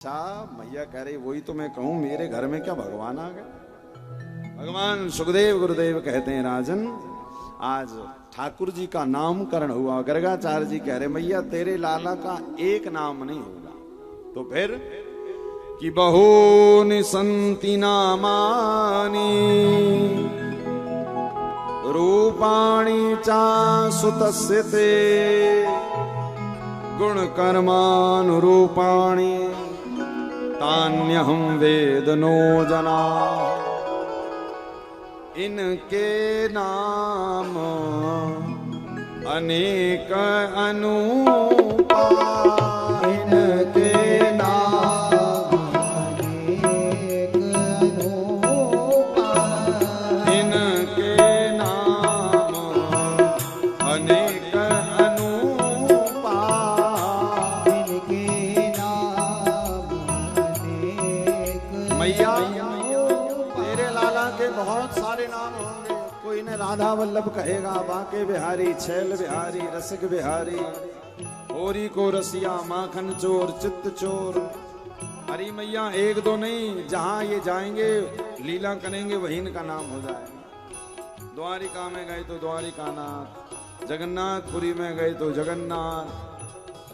अच्छा मैया कह रही वही तो मैं कहूं, मेरे घर में क्या भगवान आ गए। भगवान सुखदेव गुरुदेव कहते हैं राजन, आज ठाकुर जी का नामकरण हुआ। गर्गाचार्य जी कह रहे मैया तेरे लाला का एक नाम नहीं होगा तो फिर कि बहूनि संति नामानि रूपाणि चा सुतस्य ते गुण कर्मानुरूपाणि तान्यहं वेद नो जना। इनके नाम अनेक अनूपा, इनके नाम अनेक अनूपा, इनके नाम अनेक अनूपा, इनके नाम अनेक। मैया तेरे लाला के बहुत सारे नाम होंगे, कोई ने राधा वल्लभ कहेगा, बांके बिहारी, छैल बिहारी, रसिक बिहारी, होरी को रसिया, माखन चोर, चित्त चोर। हरी मैया एक दो नहीं, जहां ये जाएंगे लीला करेंगे वही इनका नाम हो जाएगा। द्वारिका में गए तो द्वारिकानाथ, जगन्नाथपुरी में गए तो जगन्नाथ,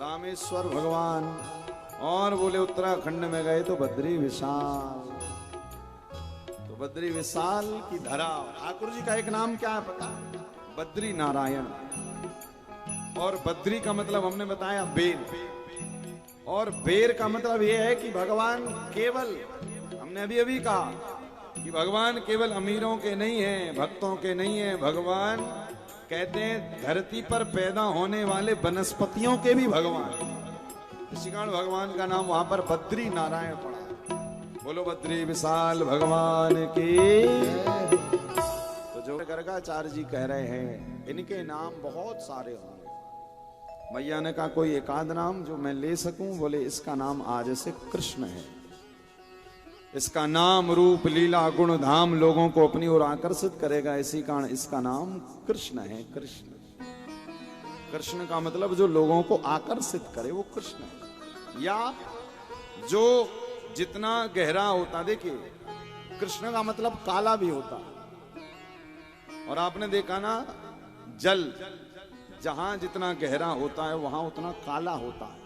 रामेश्वर भगवान, और बोले उत्तराखंड में गए तो बद्री विशाल। बद्री विशाल की धरा। ठाकुर जी का एक नाम क्या है पता? बद्री नारायण। और बद्री का मतलब हमने बताया बेर, और बेर का मतलब यह है कि भगवान केवल, हमने अभी अभी कहा कि भगवान केवल अमीरों के नहीं है, भक्तों के नहीं है। भगवान कहते हैं धरती पर पैदा होने वाले वनस्पतियों के भी भगवान। इसी कारण भगवान का नाम वहां पर बद्री नारायण पड़ा। बोलो बद्री विशाल भगवान की। तो जो गर्गाचार्य जी कह रहे हैं इनके नाम बहुत सारे होंगे। मैया ने कहा कोई एक आध नाम जो मैं ले सकूं? बोले इसका नाम आज से कृष्ण है। इसका नाम रूप लीला गुण धाम लोगों को अपनी ओर आकर्षित करेगा, इसी कारण इसका नाम कृष्ण है। कृष्ण, कृष्ण का मतलब जो लोगों को आकर्षित करे वो कृष्ण है। या जो जितना गहरा होता, देखिए कृष्ण का मतलब काला भी होता। और आपने देखा ना जल जहां जितना गहरा होता है वहां उतना काला होता है।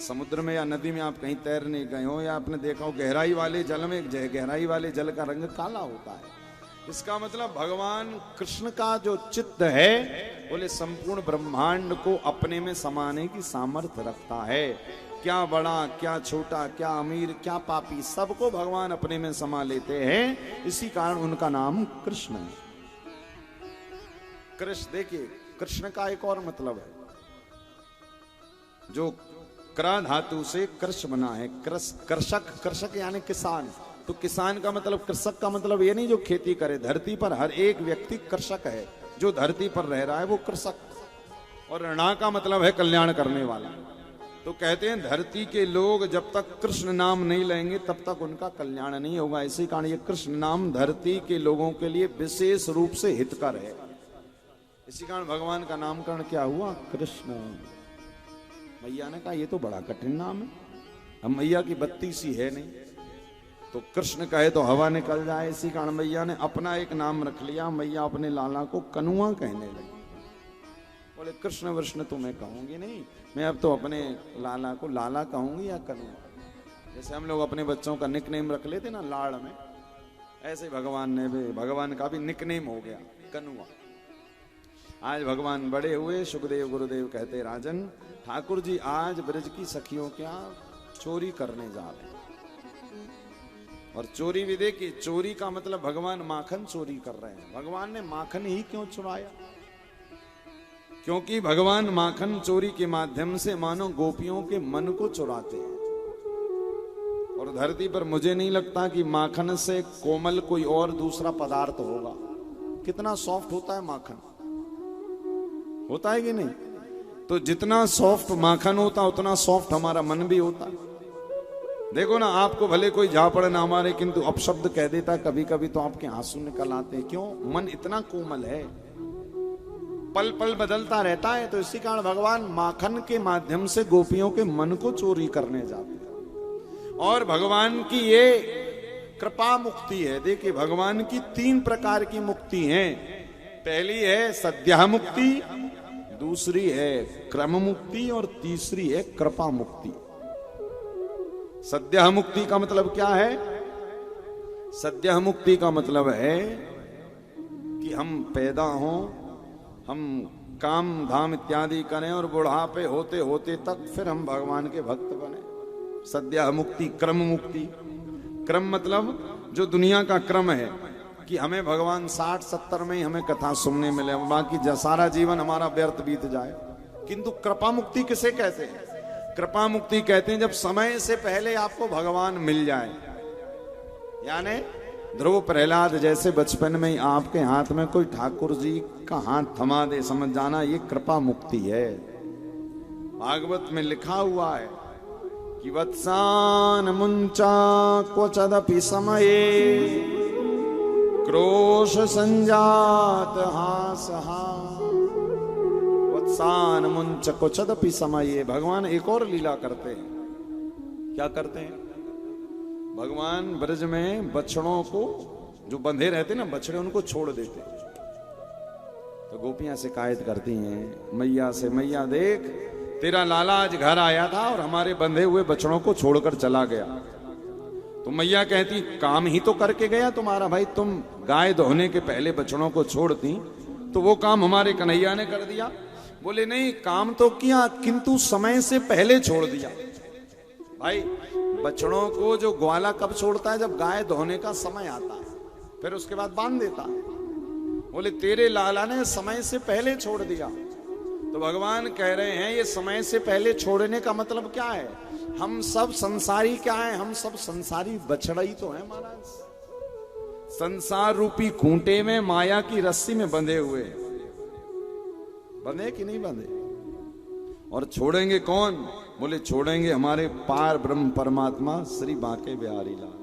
समुद्र में या नदी में आप कहीं तैरने गए हो या आपने देखा हो गहराई वाले जल में, गहराई वाले जल का रंग काला होता है। इसका मतलब भगवान कृष्ण का जो चित्त है बोले संपूर्ण ब्रह्मांड को अपने में समाने की सामर्थ्य रखता है। क्या बड़ा क्या छोटा, क्या अमीर क्या पापी, सबको भगवान अपने में समा लेते हैं। इसी कारण उनका नाम कृष्ण है। कृष्ण, देखिए कृष्ण का एक और मतलब है, जो क्र धातु से कृष बना है। कृषक, कृषक यानी किसान। तो किसान का मतलब, कृषक का मतलब ये नहीं जो खेती करे। धरती पर हर एक व्यक्ति कृषक है, जो धरती पर रह रहा है वो कृषक। और ऋणा का मतलब है कल्याण करने वाला। तो कहते हैं धरती के लोग जब तक कृष्ण नाम नहीं लेंगे तब तक उनका कल्याण नहीं होगा। इसी कारण ये कृष्ण नाम धरती के लोगों के लिए विशेष रूप से हितकर है। इसी कारण भगवान का नामकरण क्या हुआ? कृष्ण। मैया ने कहा ये तो बड़ा कठिन नाम है, हम मैया की बत्ती सी है नहीं, तो कृष्ण कहे तो हवा निकल जाए। इसी कारण मैया ने अपना एक नाम रख लिया। मैया अपने लाला को कनुआ कहने लगी। बोले कृष्ण वृष्ण तो मैं कहूंगी नहीं, मैं अब तो अपने लाला को लाला कहूंगी या कनुआ। जैसे हम लोग अपने बच्चों का निकनेम रख लेते ना लाड़ में, ऐसे भगवान ने भी, भगवान का भी निकनेम हो गया कनुआ। आज भगवान बड़े हुए। सुखदेव गुरुदेव कहते राजन ठाकुर जी आज ब्रज की सखियों क्या चोरी करने जा रहे हैं। और चोरी भी देखिए, चोरी का मतलब भगवान माखन चोरी कर रहे हैं। भगवान ने माखन ही क्यों चुराया? क्योंकि भगवान माखन चोरी के माध्यम से मानो गोपियों के मन को चुराते हैं। और धरती पर मुझे नहीं लगता कि माखन से कोमल कोई और दूसरा पदार्थ होगा। कितना सॉफ्ट होता है माखन, होता है कि नहीं? तो जितना सॉफ्ट माखन होता उतना सॉफ्ट हमारा मन भी होता है। देखो ना, आपको भले कोई झापड़ ना मारे किंतु अपशब्द कह देता कभी कभी तो आपके आंसू निकल आते हैं। क्यों? मन इतना कोमल है। पल पल बदलता रहता है। तो इसी कारण भगवान माखन के माध्यम से गोपियों के मन को चोरी करने जाते हैं। और भगवान की ये कृपा मुक्ति है। देखिए भगवान की 3 प्रकार की मुक्ति है। पहली है सद्या मुक्ति, दूसरी है क्रम मुक्ति और तीसरी है कृपा मुक्ति। सद्या मुक्ति का मतलब क्या है? सद्या मुक्ति का मतलब है कि हम पैदा हों, हम काम धाम इत्यादि करें और बुढ़ापे होते होते तक फिर हम भगवान के भक्त बने। सद्या मुक्ति। क्रम मुक्ति, क्रम मतलब जो दुनिया का क्रम है कि हमें भगवान 60-70 में ही हमें कथा सुनने मिले, बाकी सारा जीवन हमारा व्यर्थ बीत जाए। किंतु कृपा मुक्ति किसे कहते हैं? कृपा मुक्ति कहते हैं जब समय से पहले आपको भगवान मिल जाए। यानी ध्रुव प्रहलाद जैसे बचपन में ही आपके हाथ में कोई ठाकुर जी का हाथ थमा दे, समझ जाना ये कृपा मुक्ति है। भागवत में लिखा हुआ है कि वत्सान मुंचा क्वचदपि समये क्रोश संजात हासहा। वत्सान मुंच क्वचदपि समये। भगवान एक और लीला करते हैं। क्या करते हैं? भगवान ब्रज में बछड़ों को जो बंधे रहते ना बछड़े, उनको छोड़ देते। तो गोपियां शिकायत करती हैं मैया से, मैया देख तेरा लाला आज घर आया था और हमारे बंधे हुए बछड़ों को छोड़कर चला गया। तो मैया कहती काम ही तो करके गया तुम्हारा भाई, तुम गाय धोने के पहले बछड़ों को छोड़ती तो वो काम हमारे कन्हैया ने कर दिया। बोले नहीं, काम तो किया किंतु समय से पहले छोड़ दिया। भाई बछड़ों को जो ग्वाला कब छोड़ता है? जब गाय धोने का समय आता है, फिर उसके बाद बांध देता है। बोले तेरे लाला ने समय से पहले छोड़ दिया। तो भगवान कह रहे हैं ये समय से पहले छोड़ने का मतलब क्या है? हम सब संसारी क्या है? हम सब संसारी बछड़ा ही तो है महाराज। संसार रूपी खूंटे में माया की रस्सी में बंधे हुए। बंधे कि नहीं बंधे? और छोड़ेंगे कौन? बोले छोड़ेंगे हमारे पार ब्रह्म परमात्मा श्री बांके बिहारी लाल।